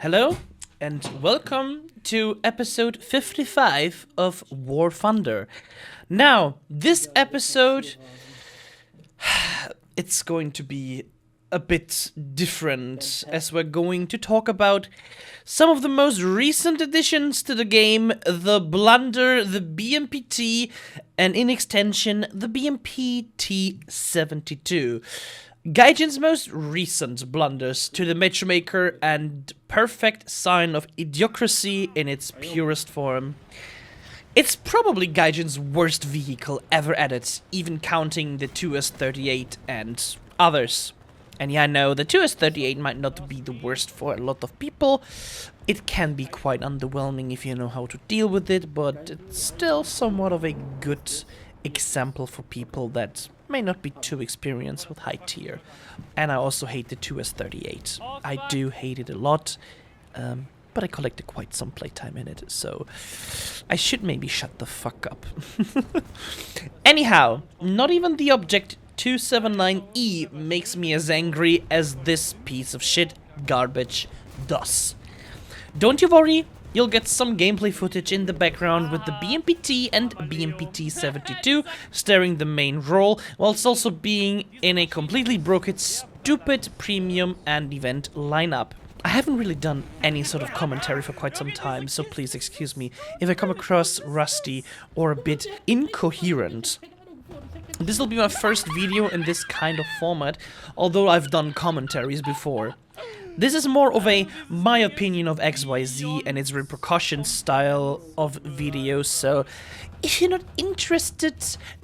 Hello and welcome to episode 55 of War Thunder. Now, this episode, it's going to be a bit different as we're going to talk about some of the most recent additions to the game, the Blunder, the BMPT, and in extension, the BMPT 72. Gaijin's most recent blunders to the Matchmaker and perfect sign of idiocracy in its purest form. It's probably Gaijin's worst vehicle ever added, even counting the 2S38 and others. And yeah, no, the 2S38 might not be the worst for a lot of people. It can be quite underwhelming if you know how to deal with it, but it's still somewhat of a good example for people that may not be too experienced with high tier. And I also hate the 2S38. I do hate it a lot, but I collected quite some playtime in it, so I should maybe shut the fuck up. Anyhow, not even the Object 279E makes me as angry as this piece of shit garbage does. Don't you worry, you'll get some gameplay footage in the background with the BMPT and BMPT 72 starring the main role, whilst also being in a completely broken, stupid premium and event lineup. I haven't really done any sort of commentary for quite some time, so please excuse me if I come across rusty or a bit incoherent. This will be my first video in this kind of format, although I've done commentaries before. This is more of a my opinion of XYZ and its repercussions style of videos, so if you're not interested,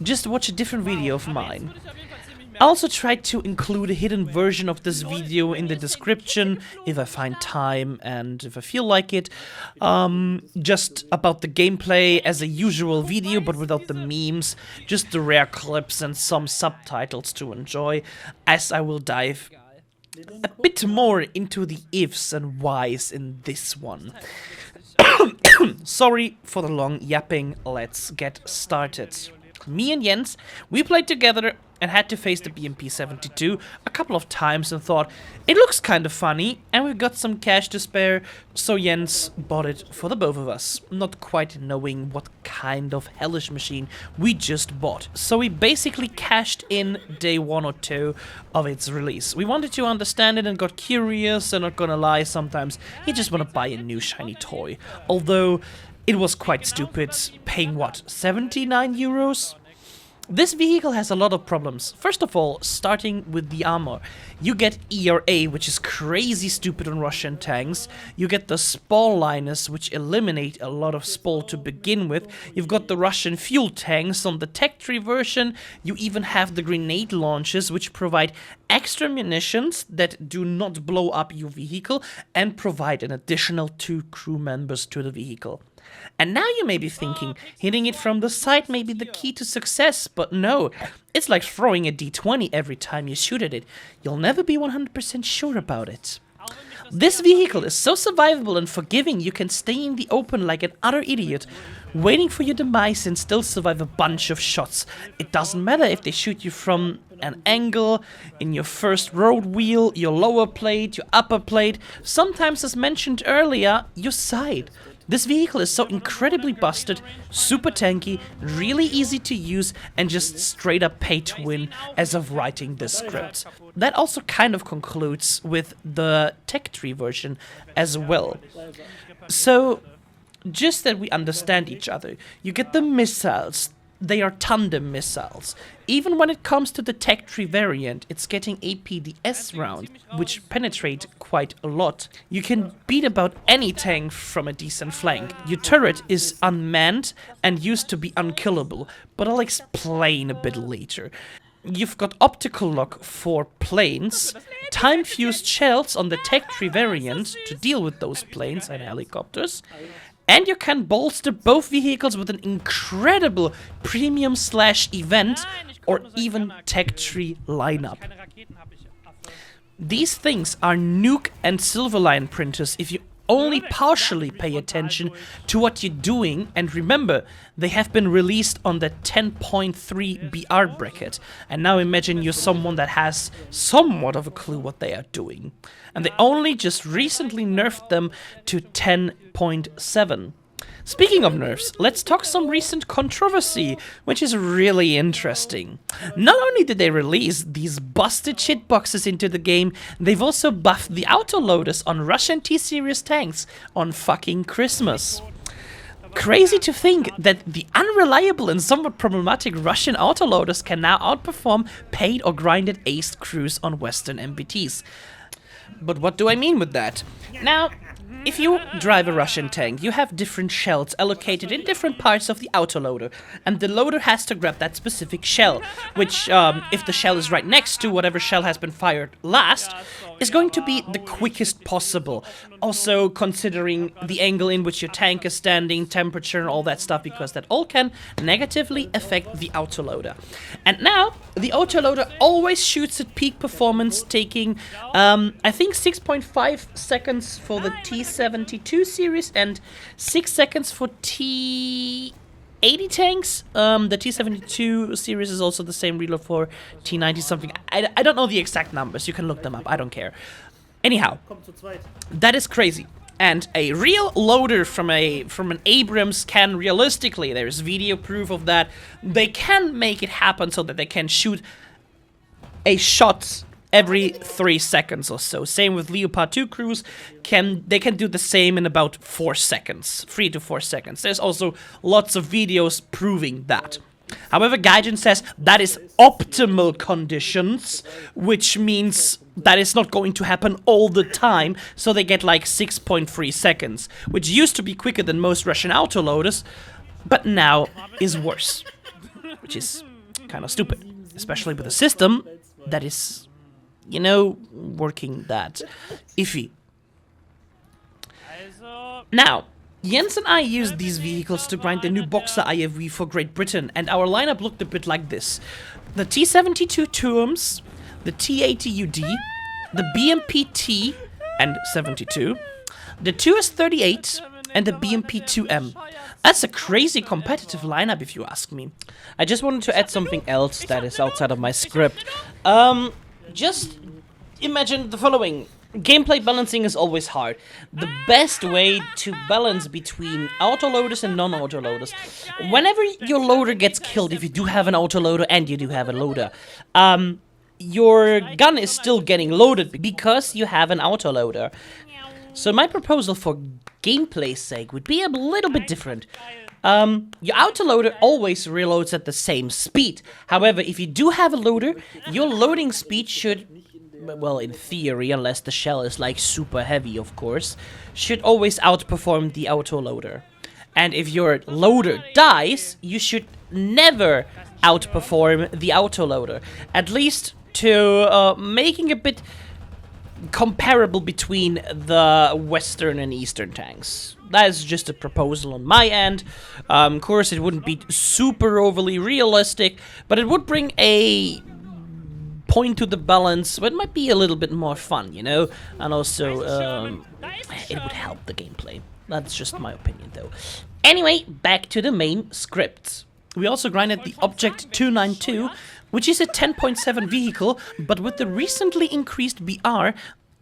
just watch a different video of mine. I also tried to include a hidden version of this video in the description if I find time and if I feel like it. Just about the gameplay as a usual video, but without the memes, just the rare clips and some subtitles to enjoy, as I will dive a bit more into the ifs and whys in this one. Sorry for the long yapping, let's get started. Me and Jens, we played together and had to face the BMP-72 a couple of times and thought, it looks kind of funny, and we've got some cash to spare, so Jens bought it for the both of us, not quite knowing what kind of hellish machine we just bought. So we basically cashed in day 1 or 2 of its release. We wanted to understand it and got curious, and not gonna lie, sometimes you just wanna buy a new shiny toy. Although, it was quite stupid, paying what, 79 euros? This vehicle has a lot of problems. First of all, starting with the armor. You get ERA, which is crazy stupid on Russian tanks. You get the Spall liners, which eliminate a lot of Spall to begin with. You've got the Russian fuel tanks on the Tech Tree version. You even have the grenade launchers, which provide extra munitions that do not blow up your vehicle and provide an additional 2 crew members to the vehicle. And now you may be thinking, hitting it from the side may be the key to success, but no, it's like throwing a D20 every time you shoot at it. You'll never be 100% sure about it. This vehicle is so survivable and forgiving you can stay in the open like an utter idiot, waiting for your demise and still survive a bunch of shots. It doesn't matter if they shoot you from an angle, in your first road wheel, your lower plate, your upper plate, sometimes as mentioned earlier, your side. This vehicle is so incredibly busted, super tanky, really easy to use, and just straight up pay to win as of writing this script. That also kind of concludes with the Tech Tree version as well. So, just that we understand each other, you get the missiles. They are tandem missiles. Even when it comes to the Tech Tree variant, it's getting APDS rounds, which penetrate quite a lot. You can beat about any tank from a decent flank. Your turret is unmanned and used to be unkillable, but I'll explain a bit later. You've got optical lock for planes, time-fused shells on the Tech Tree variant to deal with those planes and helicopters, and you can bolster both vehicles with an incredible premium/event or even Tech Tree lineup. These things are Nuke and Silverline printers if you only partially pay attention to what you're doing, and remember, they have been released on the 10.3 BR bracket, and now imagine you're someone that has somewhat of a clue what they are doing. And they only just recently nerfed them to 10.7. Speaking of nerfs, let's talk some recent controversy, which is really interesting. Not only did they release these busted shitboxes into the game, they've also buffed the autoloaders on Russian T-Series tanks on fucking Christmas. Crazy to think that the unreliable and somewhat problematic Russian autoloaders can now outperform paid or grinded aced crews on Western MPTs. But what do I mean with that? Now, if you drive a Russian tank, you have different shells allocated in different parts of the autoloader, and the loader has to grab that specific shell, which, if the shell is right next to whatever shell has been fired last, is going to be the quickest possible. Also considering the angle in which your tank is standing, temperature and all that stuff, because that all can negatively affect the autoloader. And now, the autoloader always shoots at peak performance, taking, I think 6.5 seconds for the T72 series and 6 seconds for T80 tanks. The T72 series is also the same reload for T90 something. I don't know the exact numbers, you can look them up, I don't care. Anyhow, that is crazy. And a real loader from an Abrams can realistically, there's video proof of that, they can make it happen so that they can shoot a shot every 3 seconds or so. Same with Leopard 2 crews, they can do the same in about 4 seconds, 3 to 4 seconds. There's also lots of videos proving that. However, Gaijin says that is optimal conditions, which means that it's not going to happen all the time, so they get like 6.3 seconds, which used to be quicker than most Russian autoloaders, but now is worse, which is kind of stupid, especially with a system that is, you know, working that iffy. Now, Jens and I used these vehicles to grind the new Boxer IFV for Great Britain, and our lineup looked a bit like this. The T72 Turms, the T80 UD, the BMPT and 72, the 2S38, and the BMP2M. That's a crazy competitive lineup if you ask me. I just wanted to add something else that is outside of my script. Just imagine the following. Gameplay balancing is always hard. The best way to balance between autoloaders and non-autoloaders. Whenever your loader gets killed, if you do have an autoloader and you do have a loader, your gun is still getting loaded because you have an autoloader. So my proposal for gameplay's sake would be a little bit different. Your autoloader always reloads at the same speed. However, if you do have a loader, your loading speed should, well, in theory, unless the shell is like super heavy, of course, should always outperform the autoloader. And if your loader dies, you should never outperform the autoloader. At least to making a bit comparable between the Western and Eastern tanks. That is just a proposal on my end. Of course, it wouldn't be super overly realistic, but it would bring a point to the balance, but it might be a little bit more fun, you know? And also, it would help the gameplay. That's just my opinion, though. Anyway, back to the main script. We also grinded the Object 292, which is a 10.7 vehicle, but with the recently increased BR,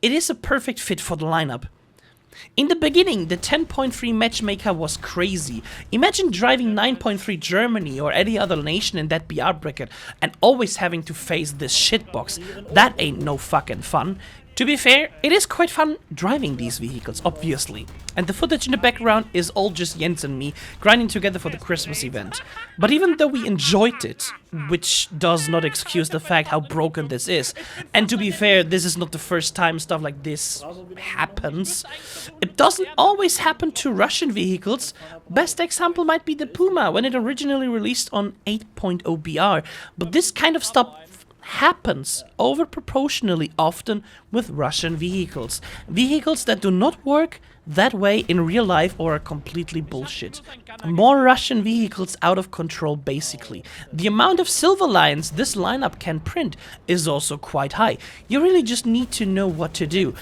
it is a perfect fit for the lineup. In the beginning, the 10.3 matchmaker was crazy. Imagine driving 9.3 Germany or any other nation in that BR bracket and always having to face this shitbox. That ain't no fucking fun. To be fair, it is quite fun driving these vehicles, obviously. And the footage in the background is all just Jens and me grinding together for the Christmas event. But even though we enjoyed it, which does not excuse the fact how broken this is, and to be fair, this is not the first time stuff like this happens, it doesn't always happen to Russian vehicles. Best example might be the Puma when it originally released on 8.0 BR, but this kind of stuff happens overproportionally often with Russian vehicles. Vehicles that do not work that way in real life or are completely bullshit. More Russian vehicles out of control, basically. The amount of silver lions this lineup can print is also quite high. You really just need to know what to do.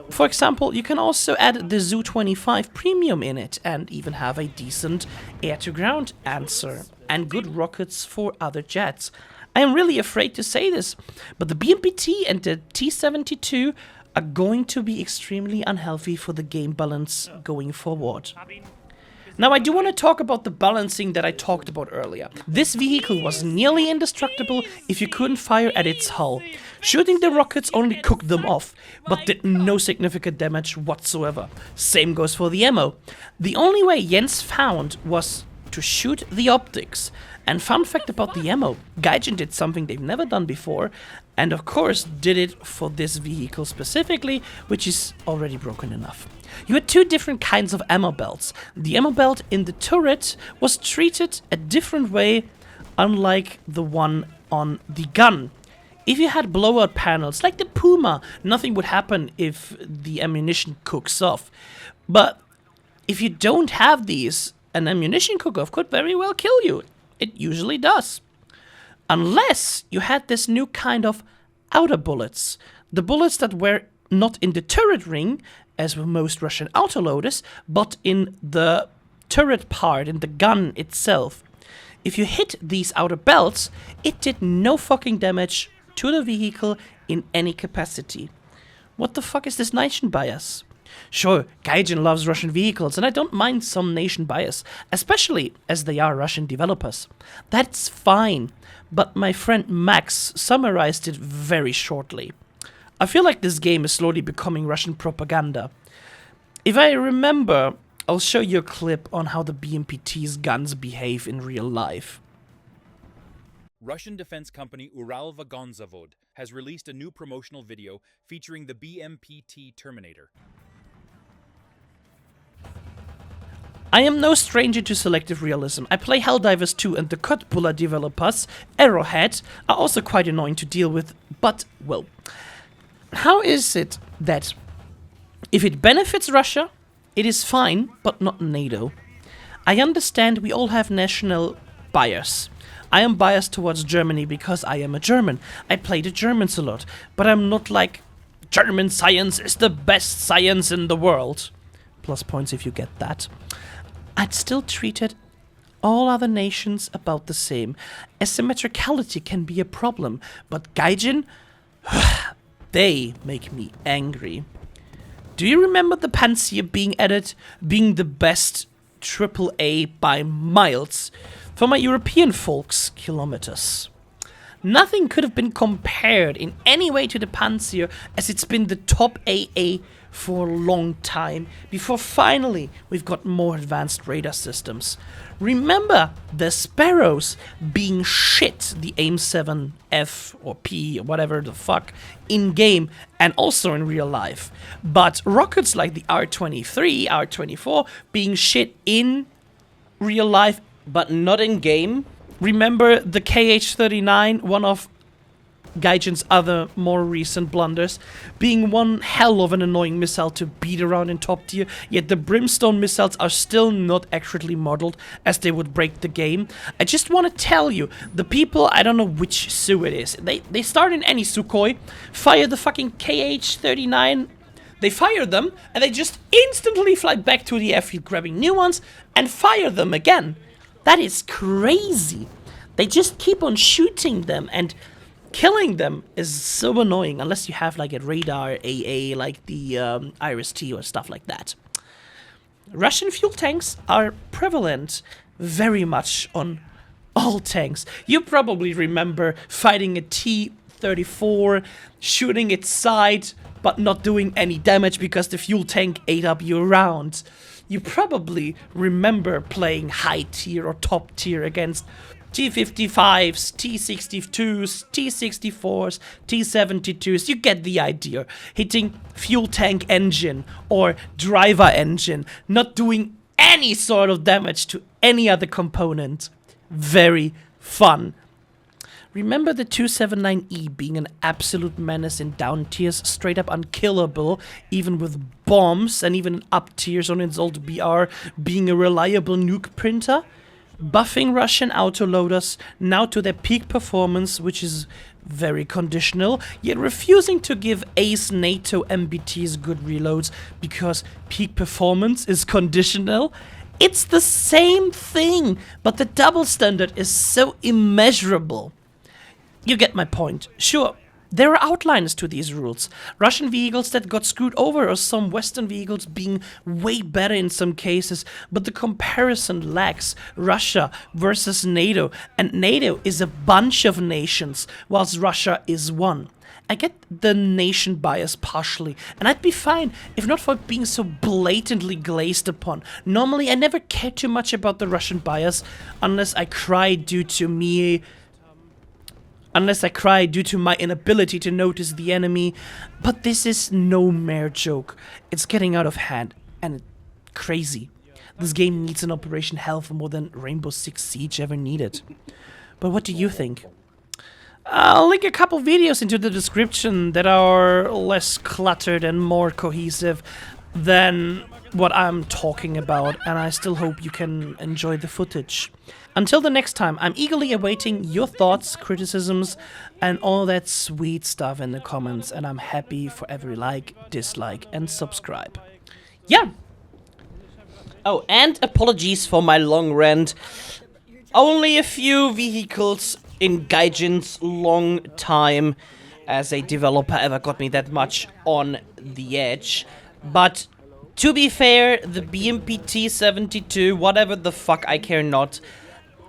For example, you can also add the Zu-25 Premium in it and even have a decent air-to-ground answer and good rockets for other jets. I am really afraid to say this, but the BMPT and the T-72 are going to be extremely unhealthy for the game balance going forward. Now, I do want to talk about the balancing that I talked about earlier. This vehicle was nearly indestructible if you couldn't fire at its hull. Shooting the rockets only cooked them off, but did no significant damage whatsoever. Same goes for the ammo. The only way Jens found was to shoot the optics. And fun fact about the ammo, Gaijin did something they've never done before, and of course did it for this vehicle specifically, which is already broken enough. You had two different kinds of ammo belts. The ammo belt in the turret was treated a different way, unlike the one on the gun. If you had blowout panels like the Puma, nothing would happen if the ammunition cooks off. But if you don't have these, an ammunition cook-off could very well kill you. It usually does. Unless you had this new kind of outer bullets. The bullets that were not in the turret ring, as with most Russian autoloaders, but in the turret part, in the gun itself. If you hit these outer belts, it did no fucking damage to the vehicle in any capacity. What the fuck is this nation bias? Sure, Gaijin loves Russian vehicles, and I don't mind some nation bias, especially as they are Russian developers. That's fine, but my friend Max summarized it very shortly. I feel like this game is slowly becoming Russian propaganda. If I remember, I'll show you a clip on how the BMPT's guns behave in real life. Russian defense company Uralvagonzavod has released a new promotional video featuring the BMPT Terminator. I am no stranger to selective realism. I play Helldivers 2 and the Kotbula developers, Arrowhead, are also quite annoying to deal with, but, well, how is it that if it benefits Russia, it is fine, but not NATO? I understand we all have national bias. I am biased towards Germany because I am a German. I play the Germans a lot, but I'm not like, German science is the best science in the world. Plus points if you get that. I'd still treated all other nations about the same. Asymmetricality can be a problem, but Gaijin, they make me angry. Do you remember the Panzer being added, being the best AAA by miles? For my European folks, kilometers. Nothing could have been compared in any way to the Panzer, as it's been the top AA for a long time, before finally we've got more advanced radar systems. Remember the Sparrows being shit, the AIM-7F or P or whatever the fuck, in-game and also in real life. But rockets like the R-23, R-24 being shit in real life but not in-game. Remember the KH-39, one of Gaijin's other more recent blunders, being one hell of an annoying missile to beat around in top tier, yet the Brimstone missiles are still not accurately modeled as they would break the game. I just want to tell you, the people, I don't know which Su it is, they start in any Sukhoi, fire the fucking KH-39, they fire them, and they just instantly fly back to the airfield grabbing new ones and fire them again. That is crazy. They just keep on shooting them, and killing them is so annoying unless you have like a radar AA like the Iris-T or stuff like that. Russian fuel tanks are prevalent very much on all tanks. You probably remember fighting a T-34, shooting its side, but not doing any damage because the fuel tank ate up your round. You probably remember playing high tier or top tier against T-55s, T-62s, T-64s, T-72s, you get the idea. Hitting fuel tank engine or driver engine, not doing any sort of damage to any other component. Very fun. Remember the 279E being an absolute menace in down tiers, straight up unkillable, even with bombs, and even up tiers on its old BR being a reliable nuke printer? buffing Russian autoloaders now to their peak performance, which is very conditional, yet refusing to give ace NATO MBTs good reloads because peak performance is conditional. It's the same thing, but the double standard is so immeasurable. You get my point. Sure, there are outliers to these rules. Russian vehicles that got screwed over, or some Western vehicles being way better in some cases, but the comparison lacks. Russia versus NATO, and NATO is a bunch of nations, whilst Russia is one. I get the nation bias partially, and I'd be fine if not for being so blatantly glazed upon. Normally, I never care too much about the Russian bias unless I cry due to my inability to notice the enemy, but this is no mere joke. It's getting out of hand, and crazy. This game needs an Operation Hell for more than Rainbow Six Siege ever needed. But what do you think? I'll link a couple videos into the description that are less cluttered and more cohesive than what I'm talking about, and I still hope you can enjoy the footage. Until the next time, I'm eagerly awaiting your thoughts, criticisms, and all that sweet stuff in the comments, and I'm happy for every like, dislike, and subscribe. Yeah! Oh, and apologies for my long rant. Only a few vehicles in Gaijin's long time as a developer ever got me that much on the edge. But to be fair, the BMPT 72, whatever the fuck, I care not.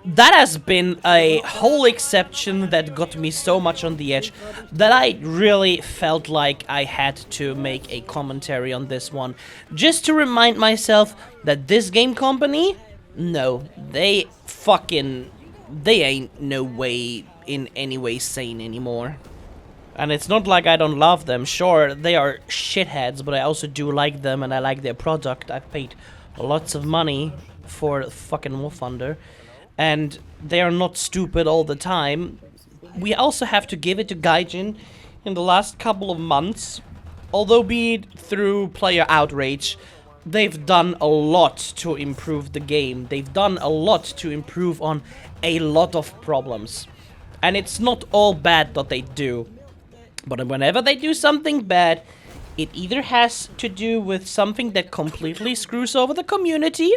That has been a whole exception that got me so much on the edge that I really felt like I had to make a commentary on this one. Just to remind myself that this game company, no, they ain't no way in any way sane anymore. And it's not like I don't love them. Sure, they are shitheads, but I also do like them and I like their product. I've paid lots of money for fucking War Thunder. And they are not stupid all the time. We also have to give it to Gaijin in the last couple of months. Although be it through player outrage, they've done a lot to improve the game. They've done a lot to improve on a lot of problems. And it's not all bad that they do. But whenever they do something bad, it either has to do with something that completely screws over the community,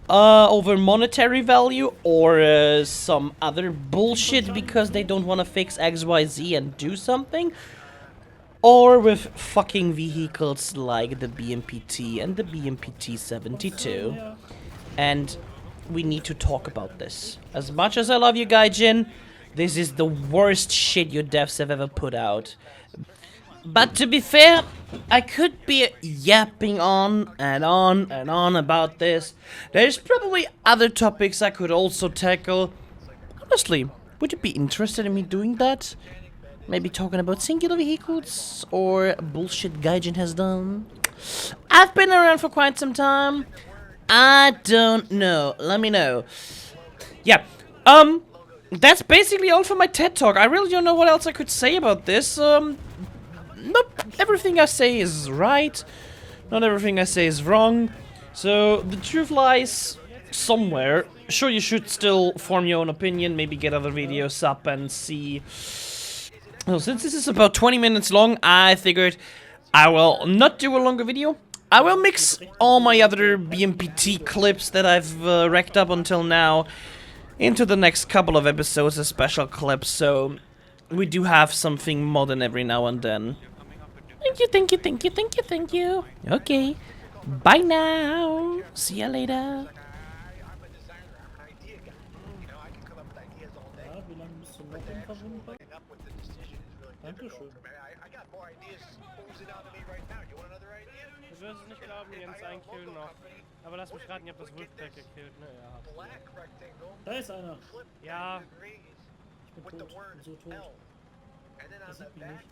over monetary value, or some other bullshit because they don't want to fix XYZ and do something, or with fucking vehicles like the BMPT and the BMPT 72. And we need to talk about this. As much as I love you, Gaijin, this is the worst shit your devs have ever put out. But to be fair, I could be yapping on and on and on about this. There's probably other topics I could also tackle. Honestly, would you be interested in me doing that? Maybe talking about singular vehicles or bullshit Gaijin has done? I've been around for quite some time. I don't know. Let me know. Yeah, that's basically all for my TED Talk. I really don't know what else I could say about this. Not everything I say is right. Not everything I say is wrong. So, the truth lies somewhere. Sure, you should still form your own opinion, maybe get other videos up and see. Oh, since this is about 20 minutes long, I figured I will not do a longer video. I will mix all my other BMPT clips that I've racked up until now into the next couple of episodes as special clips, so we do have something modern every now and then. Thank you, thank you, thank you, thank you, thank you. Okay, bye now. See ya later. Dankeschön. Ich würde es nicht glauben, Jens, ein Kill noch. Aber lass mich raten, ihr habt das Wolfpack gekillt, ne? Ja. Da ist einer. Ja. Ich bin tot. Ich bin so tot. Das sieht mich nicht.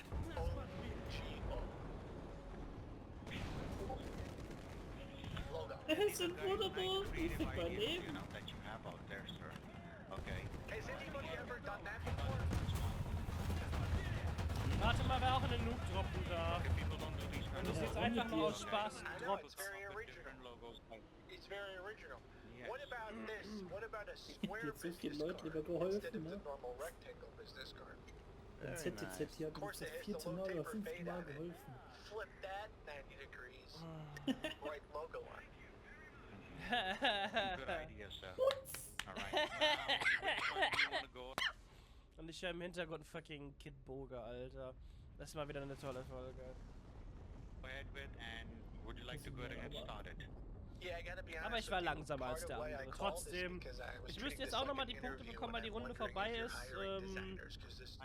Es sind wunderbar. Ich fick mein Leben. Warte mal, wer auch einen Noob droppen darf. Und das jetzt einfach mal aus Spaß droppt. It's very original. What about this? What about a square Jetzt so vielen business Leuten card lieber instead geholfen, of the ne? normal rectangle business card? Beim ZTZ hier hat Of mir course, das it has the 14 low Mal oder taper 15 fade Mal on it. geholfen. Flip that 90 degrees. Right logo on it. Good idea, sir. Alright. Which one do you want to go? Und ich höre im Hintergrund fucking Kid Boga, Alter. Das ist mal wieder eine tolle Folge. Go ahead with, and would you like to go ahead and get started? Yeah, I gotta be honest Aber ich war with you, langsamer als part der of why I andere. called is Trotzdem, because I was ich treating müsste jetzt this auch like nochmal an die Punkte interview bekommen, weil and die I'm Runde wondering vorbei if you're ist. hiring designers, 'cause this